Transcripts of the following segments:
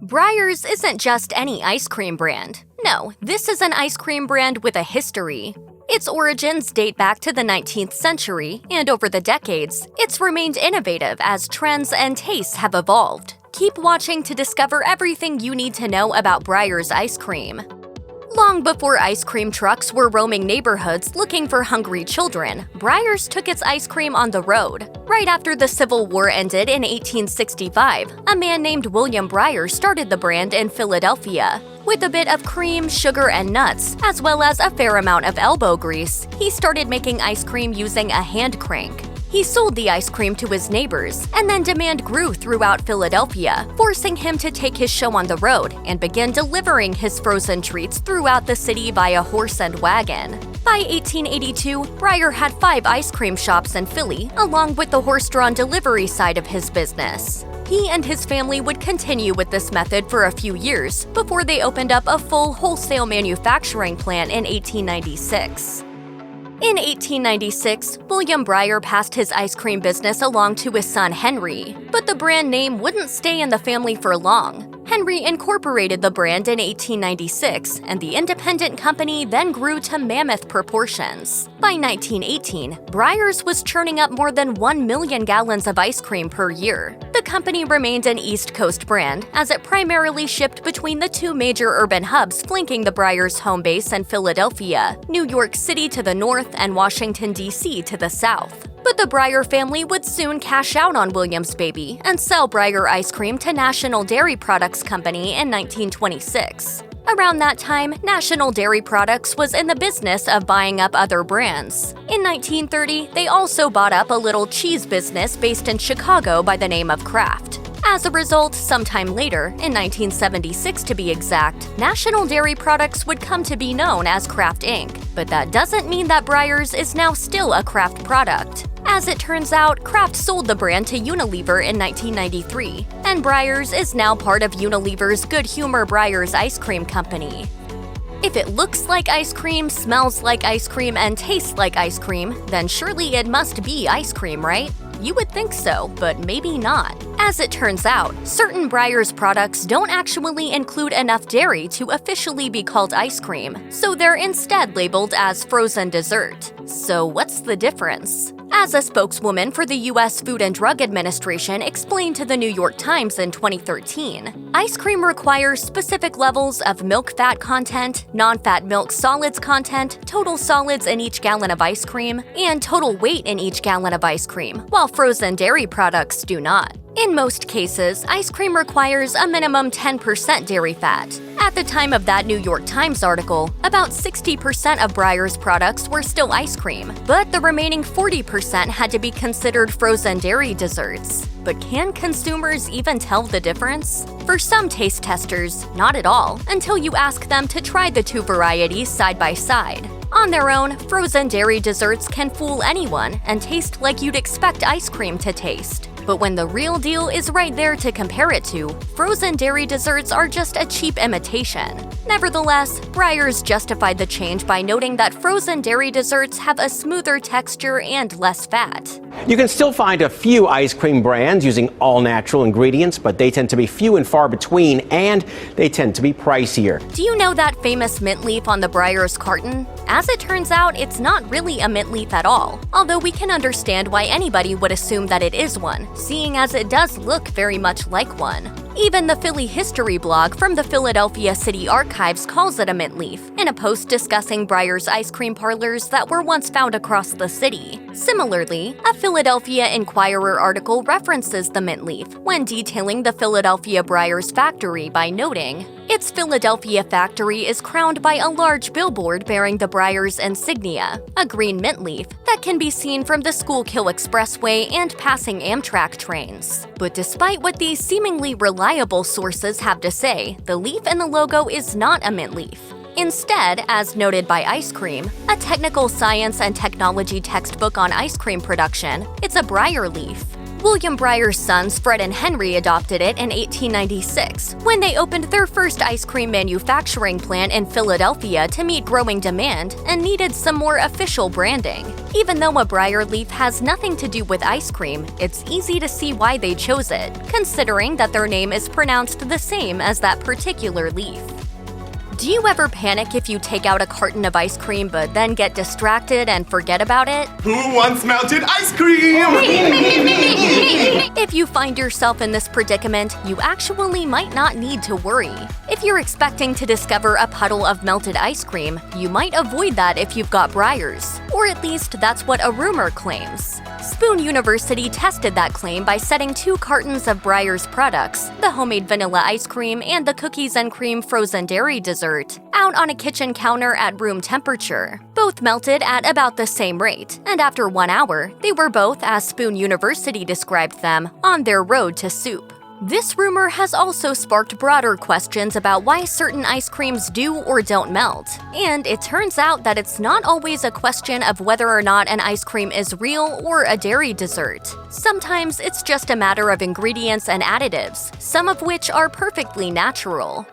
Breyers isn't just any ice cream brand. No, this is an ice cream brand with a history. Its origins date back to the 19th century, and over the decades, it's remained innovative as trends and tastes have evolved. Keep watching to discover everything you need to know about Breyers ice cream. Long before ice cream trucks were roaming neighborhoods looking for hungry children, Breyers took its ice cream on the road. Right after the Civil War ended in 1865, a man named William Breyer started the brand in Philadelphia. With a bit of cream, sugar, and nuts, as well as a fair amount of elbow grease, he started making ice cream using a hand crank. He sold the ice cream to his neighbors, and then demand grew throughout Philadelphia, forcing him to take his show on the road and begin delivering his frozen treats throughout the city via horse and wagon. By 1882, Breyer had 5 ice cream shops in Philly, along with the horse-drawn delivery side of his business. He and his family would continue with this method for a few years before they opened up a full wholesale manufacturing plant in 1896. In 1896, William Breyer passed his ice cream business along to his son Henry, but the brand name wouldn't stay in the family for long. Henry incorporated the brand in 1896, and the independent company then grew to mammoth proportions. By 1918, Breyers was churning up more than 1 million gallons of ice cream per year. The company remained an East Coast brand, as it primarily shipped between the 2 major urban hubs flanking the Breyers home base in Philadelphia, New York City to the north and Washington, D.C. to the south. But the Breyer family would soon cash out on William's baby and sell Breyer ice cream to National Dairy Products Company in 1926. Around that time, National Dairy Products was in the business of buying up other brands. In 1930, they also bought up a little cheese business based in Chicago by the name of Kraft. As a result, sometime later, in 1976 to be exact, National Dairy Products would come to be known as Kraft Inc., but that doesn't mean that Breyers is now still a Kraft product. As it turns out, Kraft sold the brand to Unilever in 1993, and Breyers is now part of Unilever's Good Humor Breyers Ice Cream Company. If it looks like ice cream, smells like ice cream, and tastes like ice cream, then surely it must be ice cream, right? You would think so, but maybe not. As it turns out, certain Breyers products don't actually include enough dairy to officially be called ice cream, so they're instead labeled as frozen dessert. So what's the difference? As a spokeswoman for the U.S. Food and Drug Administration explained to the New York Times in 2013, ice cream requires specific levels of milk fat content, non-fat milk solids content, total solids in each gallon of ice cream, and total weight in each gallon of ice cream, while frozen dairy products do not. In most cases, ice cream requires a minimum 10% dairy fat. At the time of that New York Times article, about 60% of Breyers products were still ice cream, but the remaining 40% had to be considered frozen dairy desserts. But can consumers even tell the difference? For some taste testers, not at all, until you ask them to try the 2 varieties side by side. On their own, frozen dairy desserts can fool anyone and taste like you'd expect ice cream to taste. But when the real deal is right there to compare it to, frozen dairy desserts are just a cheap imitation. Nevertheless, Breyers justified the change by noting that frozen dairy desserts have a smoother texture and less fat. You can still find a few ice cream brands using all-natural ingredients, but they tend to be few and far between, and they tend to be pricier. Do you know that famous mint leaf on the Breyers carton? As it turns out, it's not really a mint leaf at all, although we can understand why anybody would assume that it is one, seeing as it does look very much like one. Even the Philly History blog from the Philadelphia City Archives calls it a mint leaf, in a post discussing Breyers ice cream parlors that were once found across the city. Similarly, a Philadelphia Inquirer article references the mint leaf when detailing the Philadelphia Breyers factory by noting, its Philadelphia factory is crowned by a large billboard bearing the Breyers insignia, a green mint leaf that can be seen from the Schuylkill Expressway and passing Amtrak trains. But despite what these seemingly reliable sources have to say, the leaf in the logo is not a mint leaf. Instead, as noted by Ice Cream, a technical science and technology textbook on ice cream production, it's a Breyer leaf. William Breyers' sons Fred and Henry adopted it in 1896 when they opened their first ice cream manufacturing plant in Philadelphia to meet growing demand and needed some more official branding. Even though a Breyer leaf has nothing to do with ice cream, it's easy to see why they chose it, considering that their name is pronounced the same as that particular leaf. Do you ever panic if you take out a carton of ice cream but then get distracted and forget about it? Who wants melted ice cream? If you find yourself in this predicament, you actually might not need to worry. If you're expecting to discover a puddle of melted ice cream, you might avoid that if you've got Breyers. Or at least that's what a rumor claims. Spoon University tested that claim by setting 2 cartons of Breyers products, the homemade vanilla ice cream and the cookies and cream frozen dairy dessert, out on a kitchen counter at room temperature. Both melted at about the same rate, and after 1 hour, they were both, as Spoon University described them, on their road to soup. This rumor has also sparked broader questions about why certain ice creams do or don't melt. And it turns out that it's not always a question of whether or not an ice cream is real or a dairy dessert. Sometimes it's just a matter of ingredients and additives, some of which are perfectly natural.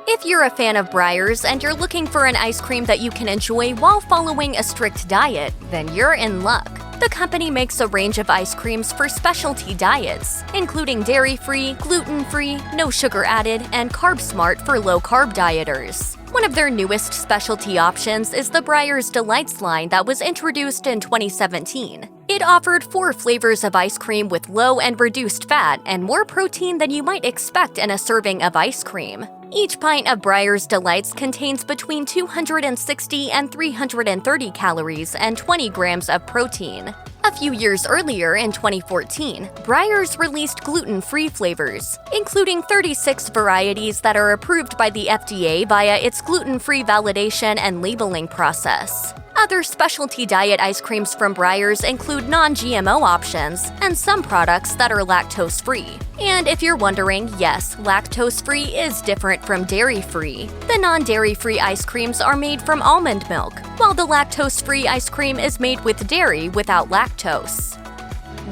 If you're a fan of Breyers and you're looking for an ice cream that you can enjoy while following a strict diet, then you're in luck. The company makes a range of ice creams for specialty diets, including dairy-free, gluten-free, no sugar added, and carb-smart for low-carb dieters. One of their newest specialty options is the Breyers Delights line that was introduced in 2017. It offered 4 flavors of ice cream with low and reduced fat and more protein than you might expect in a serving of ice cream. Each pint of Breyers Delights contains between 260 and 330 calories and 20 grams of protein. A few years earlier, in 2014, Breyers released gluten-free flavors, including 36 varieties that are approved by the FDA via its gluten-free validation and labeling process. Other specialty diet ice creams from Breyers include non-GMO options and some products that are lactose-free. And if you're wondering, yes, lactose-free is different from dairy-free. The non-dairy-free ice creams are made from almond milk, while the lactose-free ice cream is made with dairy without lactose.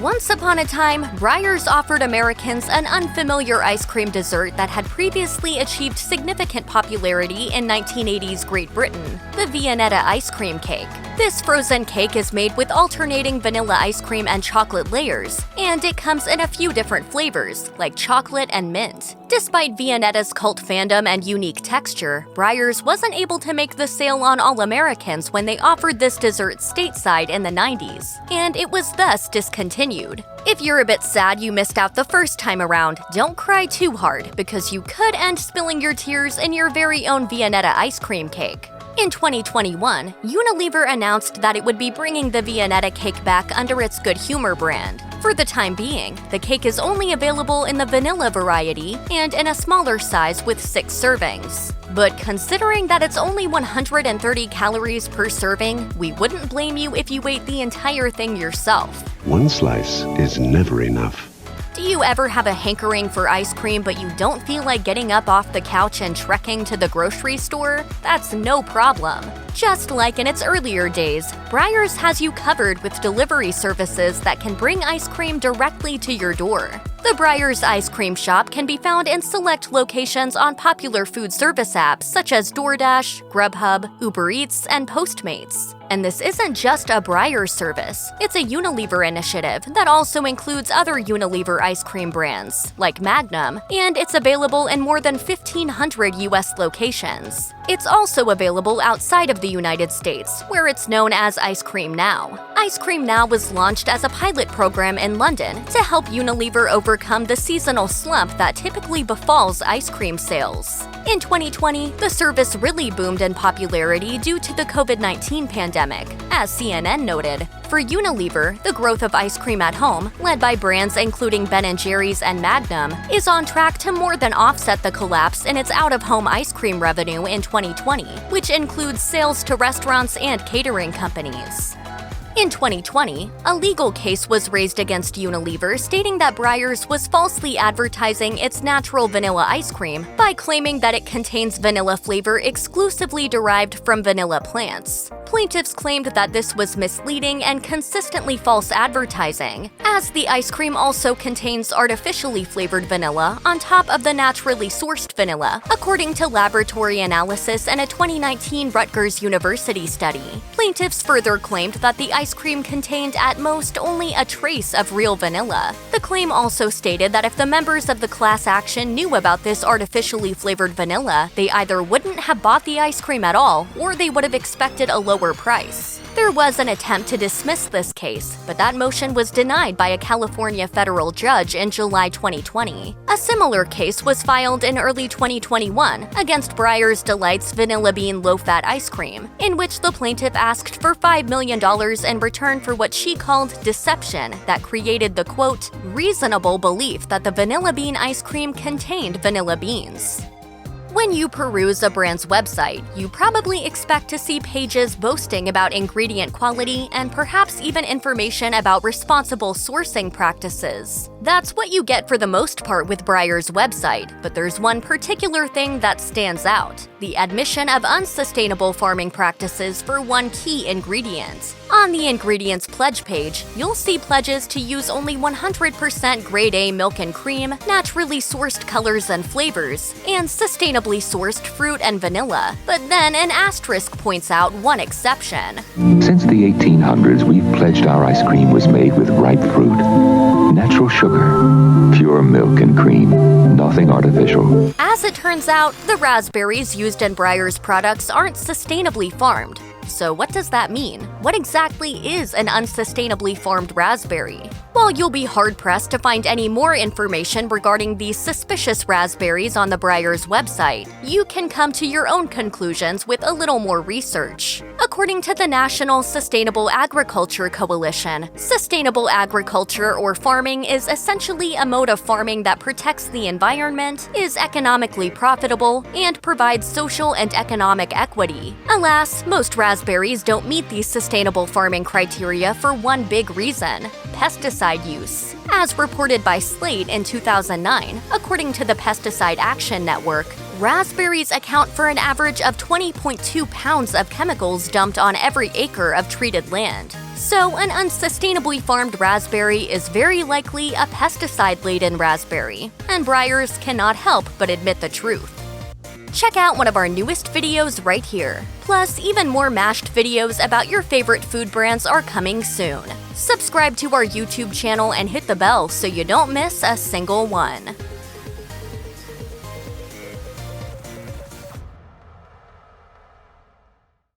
Once upon a time, Breyers offered Americans an unfamiliar ice cream dessert that had previously achieved significant popularity in 1980s Great Britain, the Viennetta ice cream cake. This frozen cake is made with alternating vanilla ice cream and chocolate layers, and it comes in a few different flavors, like chocolate and mint. Despite Viennetta's cult fandom and unique texture, Breyers wasn't able to make the sale on all Americans when they offered this dessert stateside in the 90s, and it was thus discontinued. If you're a bit sad you missed out the first time around, don't cry too hard, because you could end spilling your tears in your very own Viennetta ice cream cake. In 2021, Unilever announced that it would be bringing the Viennetta cake back under its Good Humor brand. For the time being, the cake is only available in the vanilla variety and in a smaller size with 6 servings. But considering that it's only 130 calories per serving, we wouldn't blame you if you ate the entire thing yourself. One slice is never enough. Do you ever have a hankering for ice cream but you don't feel like getting up off the couch and trekking to the grocery store? That's no problem. Just like in its earlier days, Breyers has you covered with delivery services that can bring ice cream directly to your door. The Breyers Ice Cream Shop can be found in select locations on popular food service apps such as DoorDash, Grubhub, Uber Eats, and Postmates. And this isn't just a Breyers service, it's a Unilever initiative that also includes other Unilever ice cream brands, like Magnum, and it's available in more than 1,500 US locations. It's also available outside of the United States, where it's known as Ice Cream Now. Ice Cream Now was launched as a pilot program in London to help Unilever overcome the seasonal slump that typically befalls ice cream sales. In 2020, the service really boomed in popularity due to the COVID-19 pandemic, as CNN noted. For Unilever, the growth of ice cream at home, led by brands including Ben & Jerry's and Magnum, is on track to more than offset the collapse in its out-of-home ice cream revenue in 2020, which includes sales to restaurants and catering companies. In 2020, a legal case was raised against Unilever stating that Breyers was falsely advertising its natural vanilla ice cream by claiming that it contains vanilla flavor exclusively derived from vanilla plants. Plaintiffs claimed that this was misleading and consistently false advertising, as the ice cream also contains artificially flavored vanilla on top of the naturally sourced vanilla, according to laboratory analysis in a 2019 Rutgers University study. Plaintiffs further claimed that the ice cream contained at most only a trace of real vanilla. The claim also stated that if the members of the class action knew about this artificially flavored vanilla, they either wouldn't have bought the ice cream at all, or they would have expected a lower price. There was an attempt to dismiss this case, but that motion was denied by a California federal judge in July 2020. A similar case was filed in early 2021 against Breyers Delight's vanilla bean low-fat ice cream, in which the plaintiff asked for $5 million in return for what she called deception that created the, quote, reasonable belief that the vanilla bean ice cream contained vanilla beans. When you peruse a brand's website, you probably expect to see pages boasting about ingredient quality and perhaps even information about responsible sourcing practices. That's what you get for the most part with Breyers' website, but there's one particular thing that stands out: the admission of unsustainable farming practices for one key ingredient. On the ingredients pledge page, you'll see pledges to use only 100% grade A milk and cream, naturally sourced colors and flavors, and sustainably sourced fruit and vanilla. But then an asterisk points out one exception. Since the 1800s, we've pledged our ice cream was made with ripe fruit, natural sugar, pure milk and cream, nothing artificial. As it turns out, the raspberries used in Breyers products aren't sustainably farmed. So what does that mean? What exactly is an unsustainably farmed raspberry? While you'll be hard-pressed to find any more information regarding these suspicious raspberries on the Breyers website, you can come to your own conclusions with a little more research. According to the National Sustainable Agriculture Coalition, sustainable agriculture or farming is essentially a mode of farming that protects the environment, is economically profitable, and provides social and economic equity. Alas, most raspberries don't meet these sustainable farming criteria for one big reason: pesticide use. As reported by Slate in 2009, according to the Pesticide Action Network, raspberries account for an average of 20.2 pounds of chemicals dumped on every acre of treated land. So, an unsustainably farmed raspberry is very likely a pesticide-laden raspberry, and Breyers cannot help but admit the truth. Check out one of our newest videos right here. Plus, even more mashed videos about your favorite food brands are coming soon. Subscribe to our YouTube channel and hit the bell so you don't miss a single one.